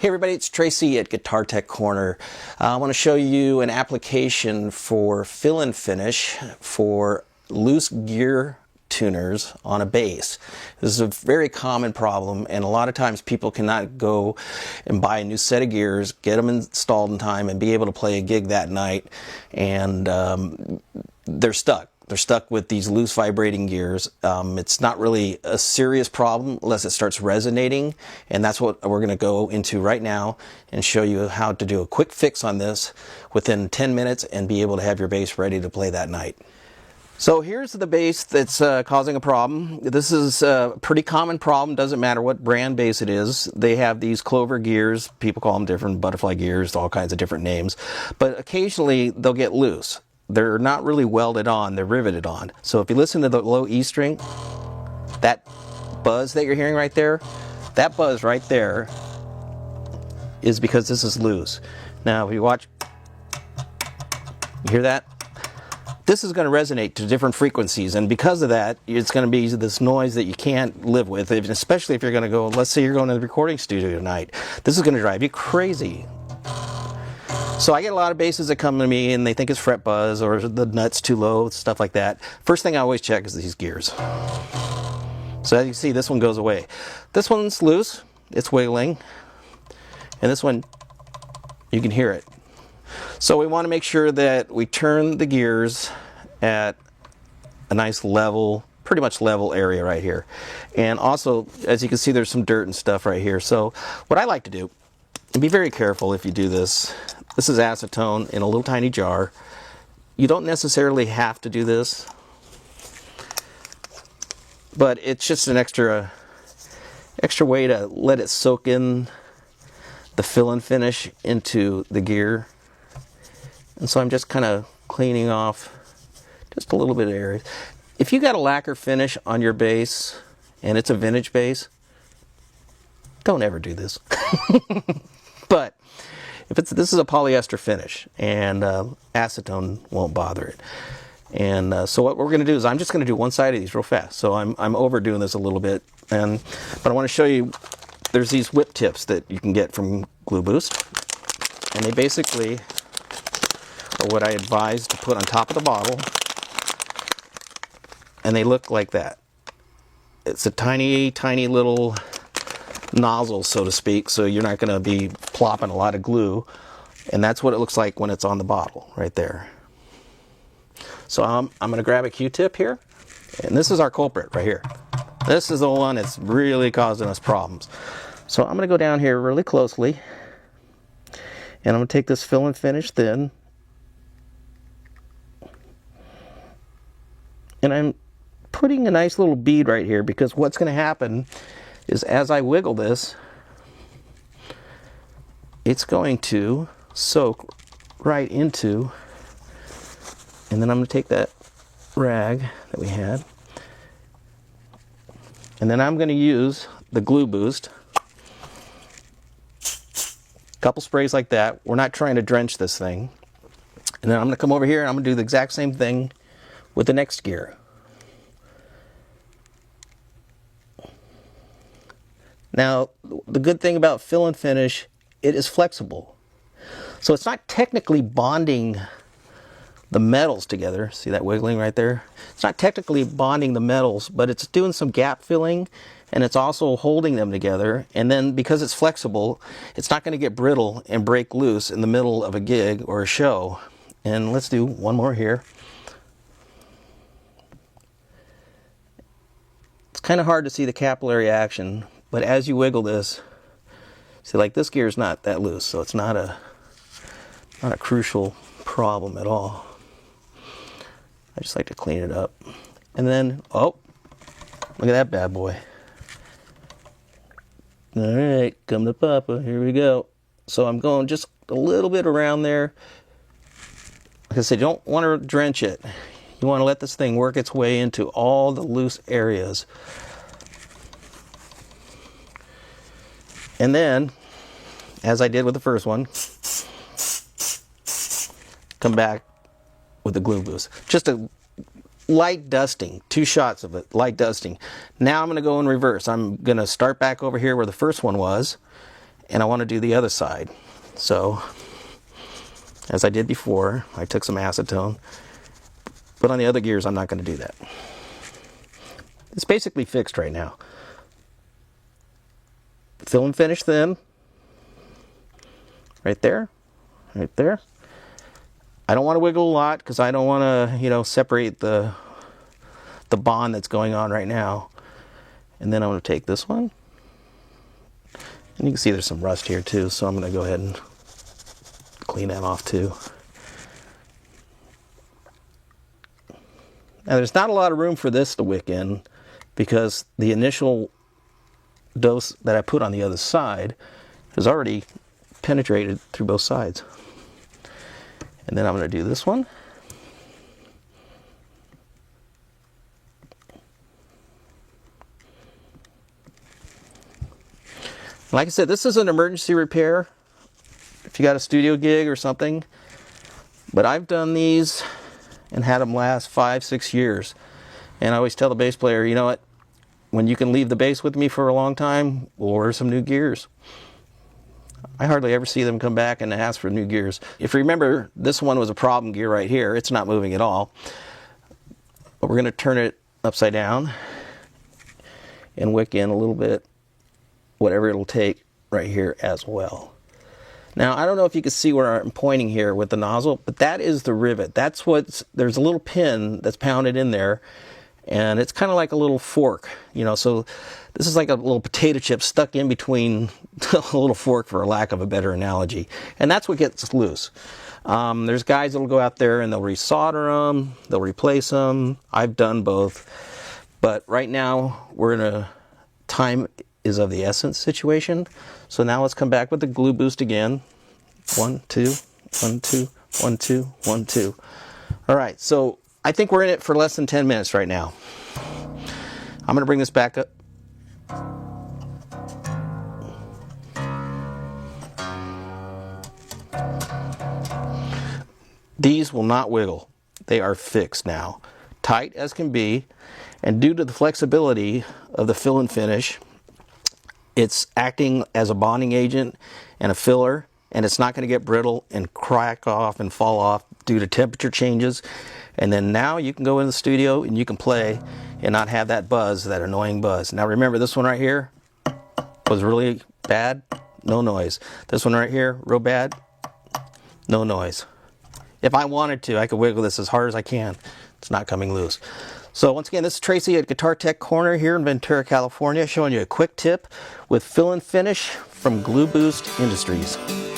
Hey everybody, it's Tracy at Guitar Tech Corner. I want to show you an application for fill and finish for loose gear tuners on a bass. This is a very common problem, and a lot of times people cannot go and buy a new set of gears, get them installed in time, and be able to play a gig that night, and they're stuck. They're stuck with these loose vibrating gears. It's not really a serious problem unless it starts resonating, and that's what we're going to go into right now and show you how to do a quick fix on this within 10 minutes and be able to have your bass ready to play that night. So here's the bass that's causing a problem. This is a pretty common problem, doesn't matter what brand bass it is. They have these clover gears, people call them different, butterfly gears, all kinds of different names, but occasionally they'll get loose. They're not really welded on, they're riveted on. So if you listen to the low E string, that buzz that you're hearing right there, that buzz right there is because this is loose. Now if you watch, you hear that? This is going to resonate to different frequencies, and because of that, it's going to be this noise that you can't live with, especially if you're going to go, let's say you're going to the recording studio tonight. This is going to drive you crazy. So I get a lot of basses that come to me and they think it's fret buzz or the nut's too low, stuff like that. First thing I always check is these gears. So as you see, this one goes away. This one's loose, it's wiggling, and this one, you can hear it. So we want to make sure that we turn the gears at a nice level, pretty much level area right here. And also, as you can see, there's some dirt and stuff right here. So what I like to do, and be very careful if you do this, this is acetone in a little tiny jar. You don't necessarily have to do this, but it's just an extra way to let it soak in the fill and finish into the gear. And so I'm just kind of cleaning off just a little bit of area. If you got a lacquer finish on your bass and it's a vintage bass, don't ever do this. But if this is a polyester finish, and acetone won't bother it. And so what we're going to do is I'm just going to do one side of these real fast. So I'm overdoing this a little bit, but I want to show you. There's these whip tips that you can get from Gluboost, and they basically are what I advise to put on top of the bottle, and they look like that. It's a tiny, tiny little nozzle, so to speak, so you're not going to be plopping a lot of glue, and that's what it looks like when it's on the bottle right there. So I'm going to grab a Q-tip here, and this is our culprit right here. This is the one that's really causing us problems. So I'm going to go down here really closely, and I'm going to take this fill and finish thin, and I'm putting a nice little bead right here, because what's going to happen is as I wiggle this, it's going to soak right into, and then I'm going to take that rag that we had, and then I'm going to use the Gluboost. A couple sprays like that. We're not trying to drench this thing. And then I'm going to come over here and I'm going to do the exact same thing with the next gear. Now, the good thing about fill and finish, it is flexible. So it's not technically bonding the metals together. See that wiggling right there? It's not technically bonding the metals, but it's doing some gap filling, and it's also holding them together. And then because it's flexible, it's not going to get brittle and break loose in the middle of a gig or a show. And let's do one more here. It's kind of hard to see the capillary action, but as you wiggle this, see, like this gear is not that loose, so it's not a crucial problem at all. I just like to clean it up. And then, oh, look at that bad boy. All right, come to Papa, here we go. So I'm going just a little bit around there. Like I said, you don't want to drench it. You want to let this thing work its way into all the loose areas. And then, as I did with the first one, come back with the Gluboost. Just a light dusting, 2 shots of it, light dusting. Now I'm going to go in reverse. I'm going to start back over here where the first one was, and I want to do the other side. So, as I did before, I took some acetone, but on the other gears, I'm not going to do that. It's basically fixed right now. Fill and finish thin. Right there. Right there. I don't want to wiggle a lot because I don't want to, separate the bond that's going on right now. And then I'm going to take this one. And you can see there's some rust here too, so I'm going to go ahead and clean that off too. Now there's not a lot of room for this to wick in because the initial dose that I put on the other side has already penetrated through both sides. And then I'm going to do this one. Like I said, this is an emergency repair if you got a studio gig or something. But I've done these and had them last 5-6 years. And I always tell the bass player, you know what? When you can leave the bass with me for a long time, we'll order some new gears. I hardly ever see them come back and ask for new gears. If you remember, this one was a problem gear right here. It's not moving at all. But we're going to turn it upside down and wick in a little bit, whatever it'll take right here as well. Now, I don't know if you can see where I'm pointing here with the nozzle, but that is the rivet. That's what's, there's a little pin that's pounded in there, and it's kind of like a little fork, so this is like a little potato chip stuck in between a little fork, for a lack of a better analogy. And that's what gets loose. There's guys that'll go out there and they'll resolder them, they'll replace them. I've done both. But right now, we're in a time is of the essence situation. So now let's come back with the Gluboost again. 1, 2, 1, 2, 1, 2, 1, 2. All right, so I think we're in it for less than 10 minutes right now. I'm going to bring this back up. These will not wiggle. They are fixed now. Tight as can be. And due to the flexibility of the fill and finish, it's acting as a bonding agent and a filler, and it's not going to get brittle and crack off and fall off due to temperature changes. And then now you can go in the studio and you can play and not have that buzz, that annoying buzz. Now remember, this one right here was really bad, no noise. This one right here, real bad, no noise. If I wanted to, I could wiggle this as hard as I can. It's not coming loose. So once again, this is Tracy at Guitar Tech Corner here in Ventura, California, showing you a quick tip with fill and finish from Gluboost Industries.